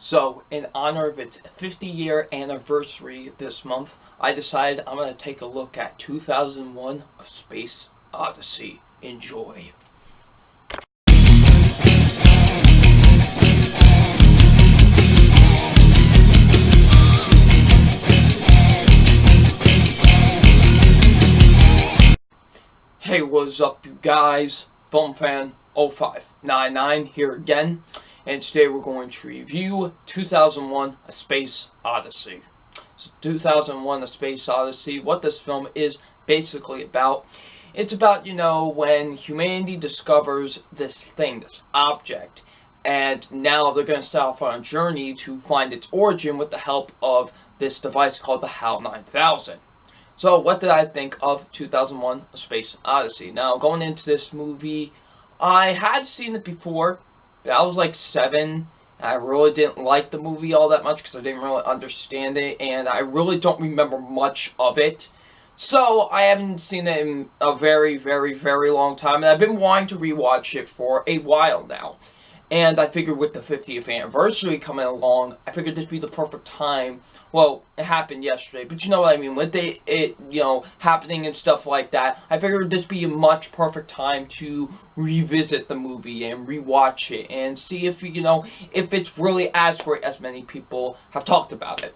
So, in honor of its 50-year anniversary this month, I decided I'm going to take a look at 2001: A Space Odyssey. Enjoy. Hey, what's up, you guys? Film Fan 0599 here again, and today we're going to review 2001: A Space Odyssey. So 2001: A Space Odyssey, what this film is basically about, it's about, when humanity discovers this thing, this object, and now they're going to set off on a journey to find its origin with the help of this device called the HAL 9000. So, what did I think of 2001: A Space Odyssey? Now, going into this movie, I had seen it before. I was like 7. I really didn't like the movie all that much because I didn't really understand it, and I really don't remember much of it. So, I haven't seen it in a very, very, very long time, and I've been wanting to rewatch it for a while now. And I figured with the 50th anniversary coming along, I figured this would be the perfect time. Well, it happened yesterday, but you know what I mean. With it happening and stuff like that, I figured this would be a much perfect time to revisit the movie and rewatch it and see if if it's really as great as many people have talked about it.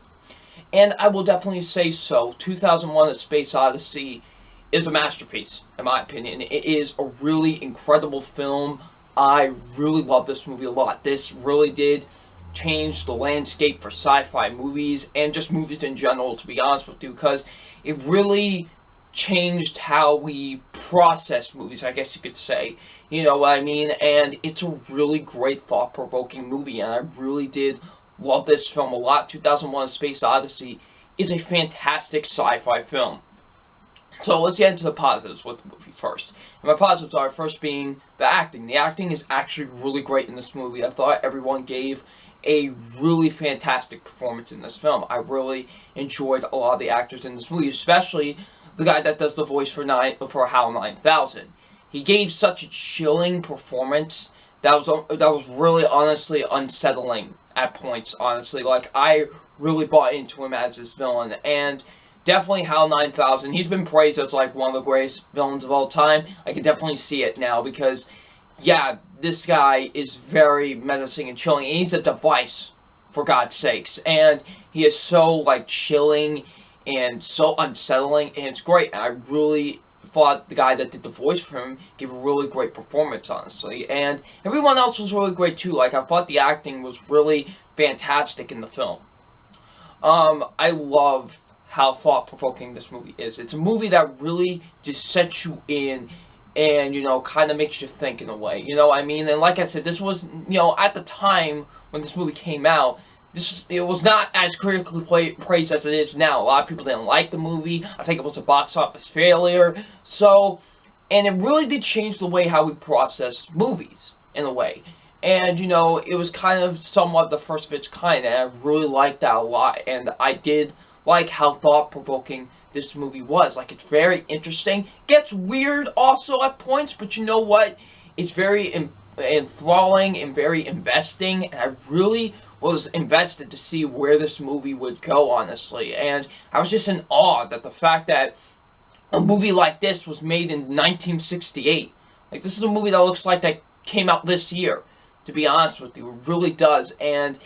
And I will definitely say so. 2001: A Space Odyssey is a masterpiece, in my opinion. It is a really incredible film. I really love this movie a lot. This really did change the landscape for sci-fi movies and just movies in general, to be honest with you, because it really changed how we process movies, I guess you could say. You know what I mean? And it's a really great, thought-provoking movie, and I really did love this film a lot. 2001: A Space Odyssey is a fantastic sci-fi film. So let's get into the positives with the movie first. And my positives are, first being the acting. The acting is actually really great in this movie. I thought everyone gave a really fantastic performance in this film. I really enjoyed a lot of the actors in this movie, especially the guy that does the voice for HAL 9000. He gave such a chilling performance that was really honestly unsettling at points, honestly. Like, I really bought into him as this villain, and definitely HAL 9000. He's been praised as like one of the greatest villains of all time. I can definitely see it now because, yeah, this guy is very menacing and chilling. And he's a device, for God's sakes. And he is so like chilling and so unsettling, and it's great. And I really thought the guy that did the voice for him gave a really great performance, honestly. And everyone else was really great too. Like, I thought the acting was really fantastic in the film. I love how thought-provoking this movie is. It's a movie that really just sets you in and, kind of makes you think in a way. You know what I mean? And like I said, this was, at the time when this movie came out, it was not as critically praised as it is now. A lot of people didn't like the movie. I think it was a box office failure. So, and it really did change the way how we process movies, in a way. And, it was kind of somewhat the first of its kind, and I really liked that a lot. And I did like how thought-provoking this movie was. Like, it's very interesting. Gets weird also at points, but you know what? It's very enthralling and very investing, and I really was invested to see where this movie would go, honestly. And I was just in awe that the fact that a movie like this was made in 1968. Like, this is a movie that looks like that came out this year, to be honest with you. It really does. And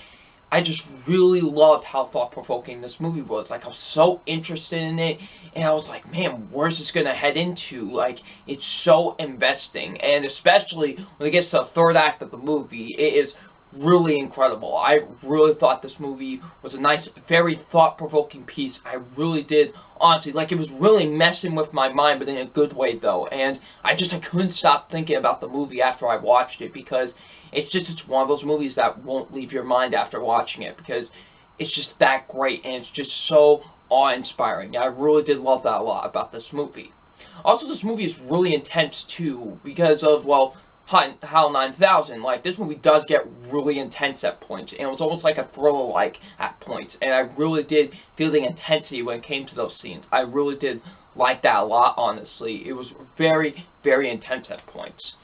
I just really loved how thought-provoking this movie was. Like, I was so interested in it, and I was like, man, where's this gonna head into? Like, it's so investing, and especially when it gets to the third act of the movie, it is really incredible. I really thought this movie was a nice, very thought-provoking piece. I really did, honestly. Like, it was really messing with my mind, but in a good way, though. And I couldn't stop thinking about the movie after I watched it, because it's one of those movies that won't leave your mind after watching it, because it's just that great, and it's just so awe-inspiring. I really did love that a lot about this movie. Also, this movie is really intense, too, because of, well, HAL 9000. Like, this movie does get really intense at points, and it was almost like a thriller-like at points, and I really did feel the intensity when it came to those scenes. I really did like that a lot, honestly. It was very, very intense at points.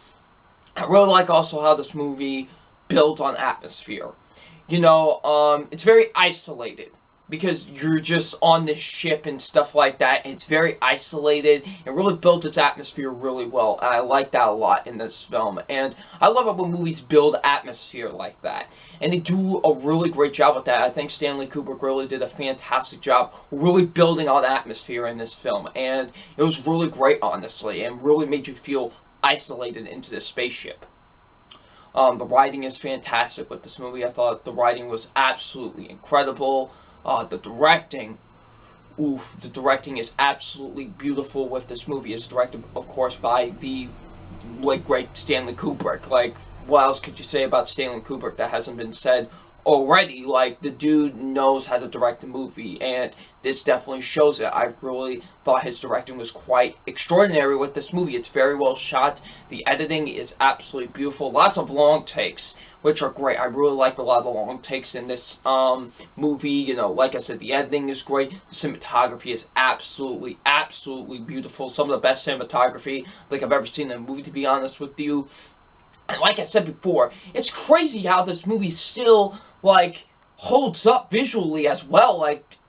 I really like also how this movie builds on atmosphere. it's very isolated because you're just on this ship and stuff like that. It's very isolated. It really built its atmosphere really well. And I like that a lot in this film. And I love it when movies build atmosphere like that. And they do a really great job with that. I think Stanley Kubrick really did a fantastic job really building on atmosphere in this film. And it was really great, honestly, and really made you feel isolated into the spaceship. The writing is fantastic with this movie. I thought the writing was absolutely incredible. The directing, the directing is absolutely beautiful with this movie. It's directed, of course, by the great Stanley Kubrick. What else could you say about Stanley Kubrick that hasn't been said already? The dude knows how to direct a movie, and this definitely shows it. I really thought his directing was quite extraordinary with this movie. It's very well shot. The editing is absolutely beautiful. Lots of long takes, which are great. I really like a lot of the long takes in this movie. Like I said, the editing is great. The cinematography is absolutely, absolutely beautiful. Some of the best cinematography I've ever seen in a movie, to be honest with you. And like I said before, it's crazy how this movie still, holds up visually as well.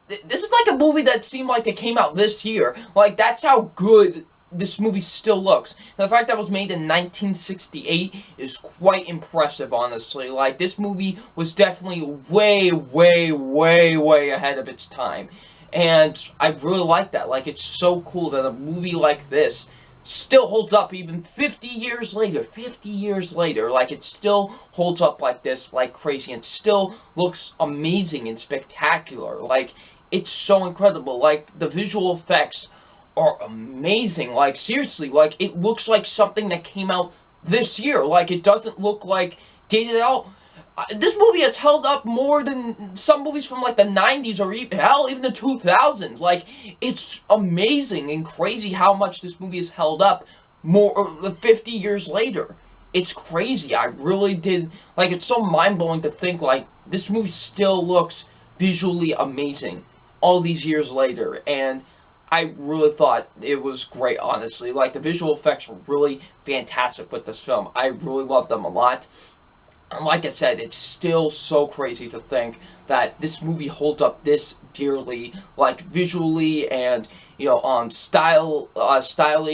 This is a movie that seemed like it came out this year. That's how good this movie still looks. And the fact that it was made in 1968 is quite impressive, honestly. This movie was definitely way, way, way, way ahead of its time. And I really like that. It's so cool that a movie like this still holds up even 50 years later. 50 years later, it still holds up like this, like crazy, and still looks amazing and spectacular. It's so incredible. The visual effects are amazing. Seriously, it looks like something that came out this year. It doesn't look dated out. This movie has held up more than some movies from the 90s or even the 2000s. It's amazing and crazy how much this movie has held up more 50 years later. It's crazy. I really did, it's so mind-blowing to think, this movie still looks visually amazing all these years later. And I really thought it was great, honestly. The visual effects were really fantastic with this film. I really loved them a lot. And like I said, it's still so crazy to think that this movie holds up this dearly, visually and, styly,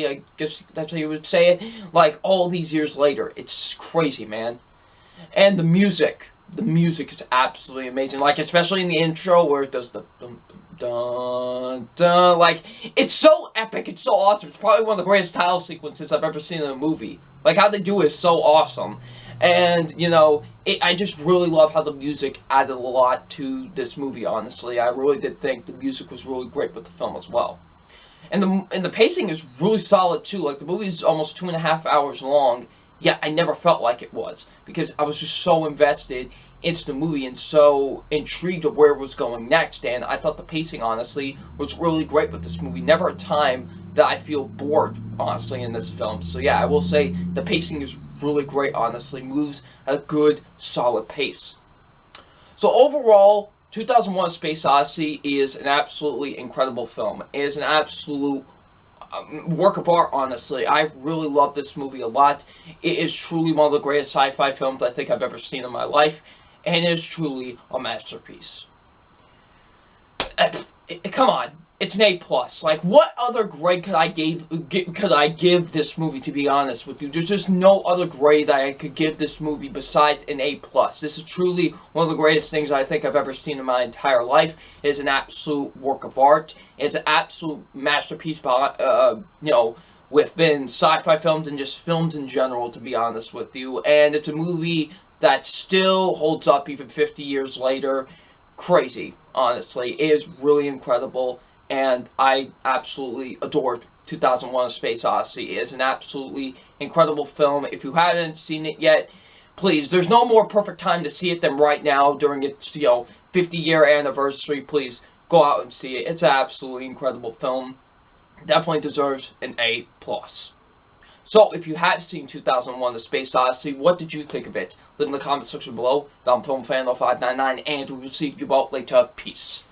I guess that's how you would say it, all these years later. It's crazy, man. And the music is absolutely amazing, especially in the intro where it does the dun, dun, dun, it's so epic, it's so awesome. It's probably one of the greatest title sequences I've ever seen in a movie. How they do it is so awesome. And, I just really love how the music added a lot to this movie, honestly. I really did think the music was really great with the film as well. And the pacing is really solid, too. The movie is almost 2.5 hours long, yet I never felt like it was. Because I was just so invested into the movie and so intrigued of where it was going next. And I thought the pacing, honestly, was really great with this movie. Never a time that I feel bored, honestly, in this film. So yeah, I will say the pacing is really great, honestly. Moves at a good, solid pace. So overall, 2001: A Space Odyssey is an absolutely incredible film. It is an absolute work of art, honestly. I really love this movie a lot. It is truly one of the greatest sci-fi films I think I've ever seen in my life. And it is truly a masterpiece. Come on. It's an A+. What other grade could I give this movie, to be honest with you? There's just no other grade that I could give this movie besides an A+. This is truly one of the greatest things I think I've ever seen in my entire life. It is an absolute work of art. It's an absolute masterpiece, within sci-fi films and just films in general, to be honest with you. And it's a movie that still holds up even 50 years later. Crazy, honestly. It is really incredible. And I absolutely adored 2001: A Space Odyssey. It is an absolutely incredible film. If you haven't seen it yet, please, there's no more perfect time to see it than right now during its, 50-year anniversary. Please, go out and see it. It's an absolutely incredible film. Definitely deserves an A+. So, if you have seen 2001: A Space Odyssey, what did you think of it? Leave in the comment section below. I'm FilmFan0599, and we will see you all later. Peace.